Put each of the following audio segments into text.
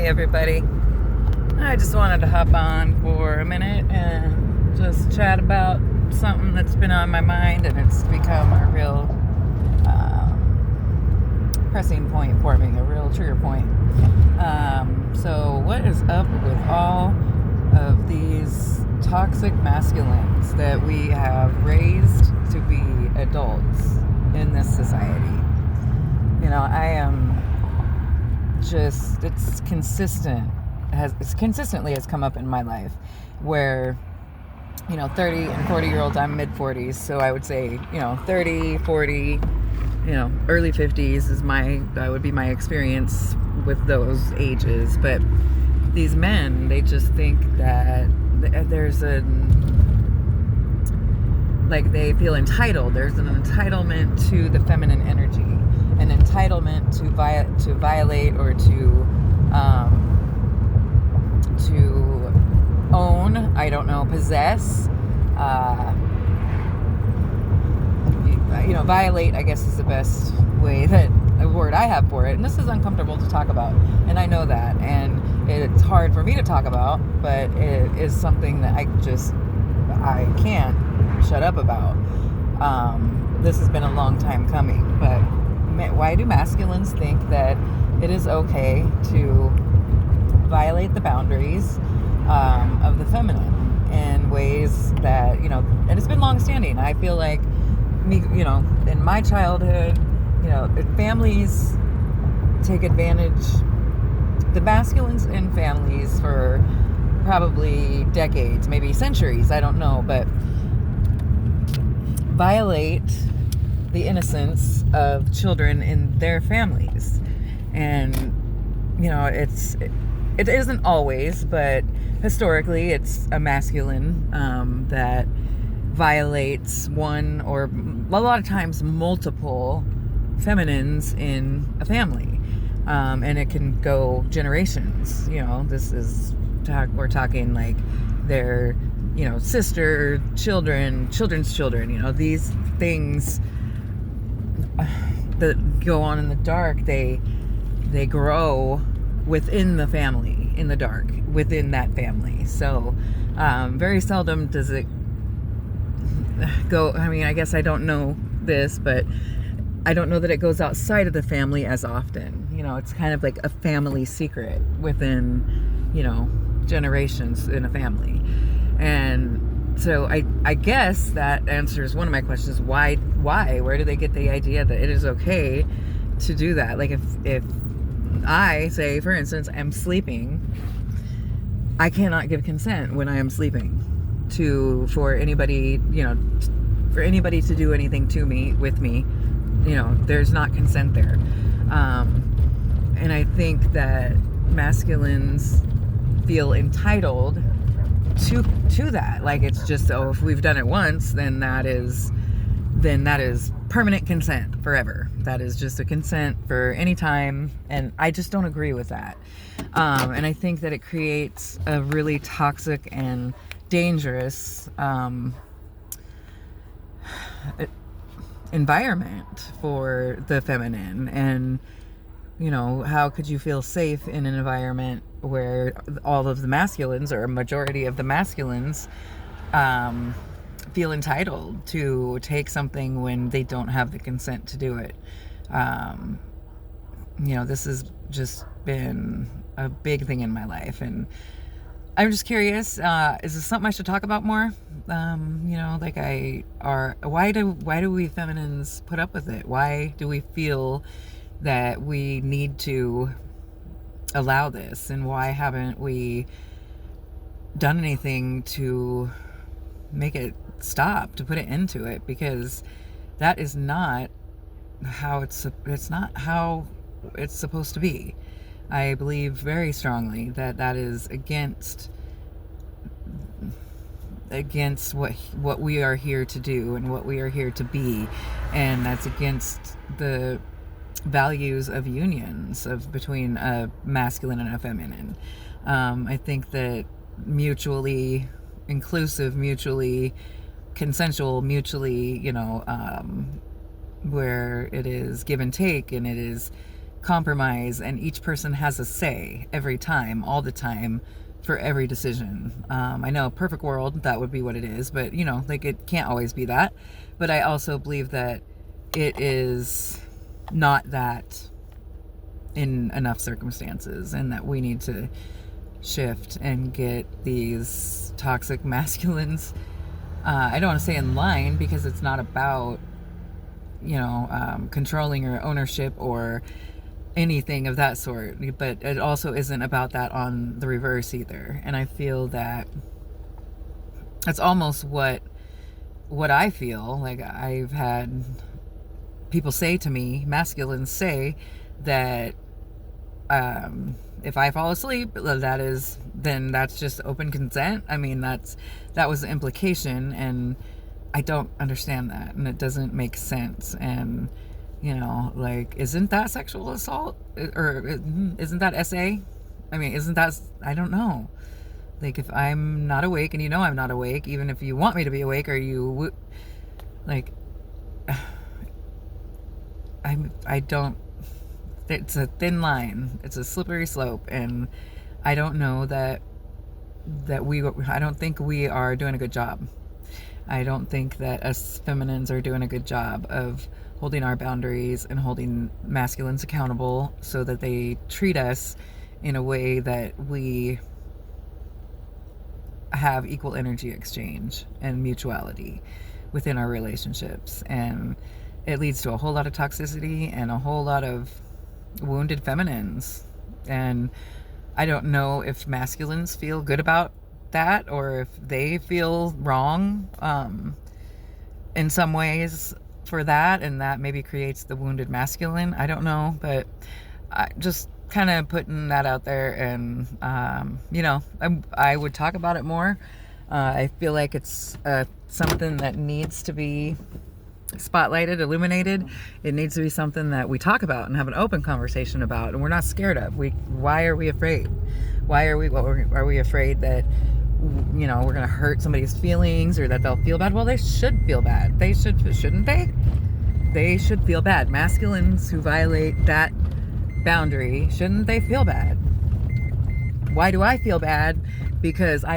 everybody. I just wanted to hop on for a minute and just chat about something that's been on my mind, and it's become a real pressing point for me, a real trigger point. So what is up with all of these toxic masculines that we have raised to be adults in this society? You know, I am just, it's consistently has come up in my life where, 30 and 40-year-olds, I'm mid-40s, so I would say, 30, 40, early 50s would be my experience with those ages. But these men, they just think that there's they feel entitled. There's an entitlement to the feminine energy, an entitlement to violate or to own, possess, violate, I guess, is the best way, that a word I have for it. And this is uncomfortable to talk about, and I know that, and it's hard for me to talk about, but it is something that I can't shut up about. This has been a long time coming, but why do masculines think that it is okay to violate the boundaries of the feminine in ways that, and it's been long-standing. I feel like in my childhood, families take advantage, the masculines in families, for probably decades, maybe centuries, I don't know, but violate the innocence of children in their families. And it isn't always, but historically it's a masculine that violates one, or a lot of times multiple feminines in a family, and it can go generations. We're talking like their sister, children's children. These things that go on in the dark, they grow within the family, in the dark, within that family. So very seldom does it go, I guess I don't know this, but I don't know that it goes outside of the family as often. It's kind of like a family secret within, generations in a family. And so I guess that answers one of my questions. Why? Where do they get the idea that it is okay to do that? Like if I say, for instance, I'm sleeping, I cannot give consent when I am sleeping for anybody to do anything to me, with me. There's not consent there. And I think that masculines feel entitled to that. Like, it's just, if we've done it once, then that is permanent consent forever. That is just a consent for any time. And I just don't agree with that. And I think that it creates a really toxic and dangerous environment for the feminine. And how could you feel safe in an environment where all of the masculines, or a majority of the masculines, feel entitled to take something when they don't have the consent to do it? This has just been a big thing in my life, and I'm just curious, is this something I should talk about more? Why do we feminines put up with it? Why do we feel that we need to allow this? And why haven't we done anything to make it stop, to put it into it? Because that is not how it's not how it's supposed to be. I believe very strongly that is against what we are here to do and what we are here to be, and that's against the values of unions between a masculine and a feminine. I think that mutually inclusive, mutually consensual, mutually, where it is give and take, and it is compromise, and each person has a say every time, all the time, for every decision. I know, perfect world, that would be what it is, but you know, like, it can't always be that. But I also believe that it is not that in enough circumstances, and that we need to shift and get these toxic masculines, I don't want to say in line, because it's not about, you know, controlling or ownership or anything of that sort, but it also isn't about that on the reverse either. And I feel that that's almost what I feel like. I've had people say to me, masculines say, that if I fall asleep, then that's just open consent. I mean, that was the implication, and I don't understand that, and it doesn't make sense. And you know, like, isn't that sexual assault, or isn't that SA? I mean, isn't that, I don't know. Like, if I'm not awake and you know I'm not awake, even if you want me to be awake, or you like, I don't, it's a thin line, it's a slippery slope, and I don't know that I don't think we are doing a good job. I don't think that us feminines are doing a good job of holding our boundaries and holding masculines accountable, so that they treat us in a way that we have equal energy exchange and mutuality within our relationships. And it leads to a whole lot of toxicity and a whole lot of wounded feminines. And I don't know if masculines feel good about that, or if they feel wrong in some ways for that, and that maybe creates the wounded masculine. I don't know, but I just kind of putting that out there. And you know, I would talk about it more. I feel like it's something that needs to be spotlighted, illuminated. It needs to be something that we talk about and have an open conversation about, and we're not scared of. Why are we afraid? Are we afraid that, you know, we're gonna hurt somebody's feelings, or that they'll feel bad? Well, they should feel bad. Shouldn't they? They should feel bad. Masculines who violate that boundary, shouldn't they feel bad? Why do I feel bad? Because I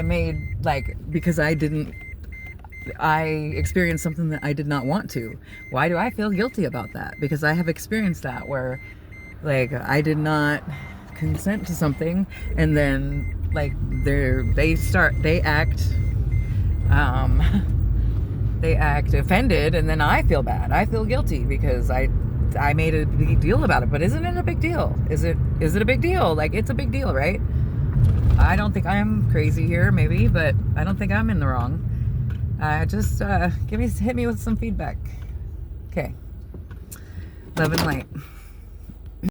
experienced something that I did not want to. Why do I feel guilty about that? Because I have experienced that, where like I did not consent to something, and then like they act offended, and then I feel bad. I feel guilty because I made a big deal about it. But isn't it a big deal? Is it a big deal? Like, it's a big deal, right? I don't think I'm crazy here, maybe, but I don't think I'm in the wrong. Just hit me with some feedback. Okay. Love and light.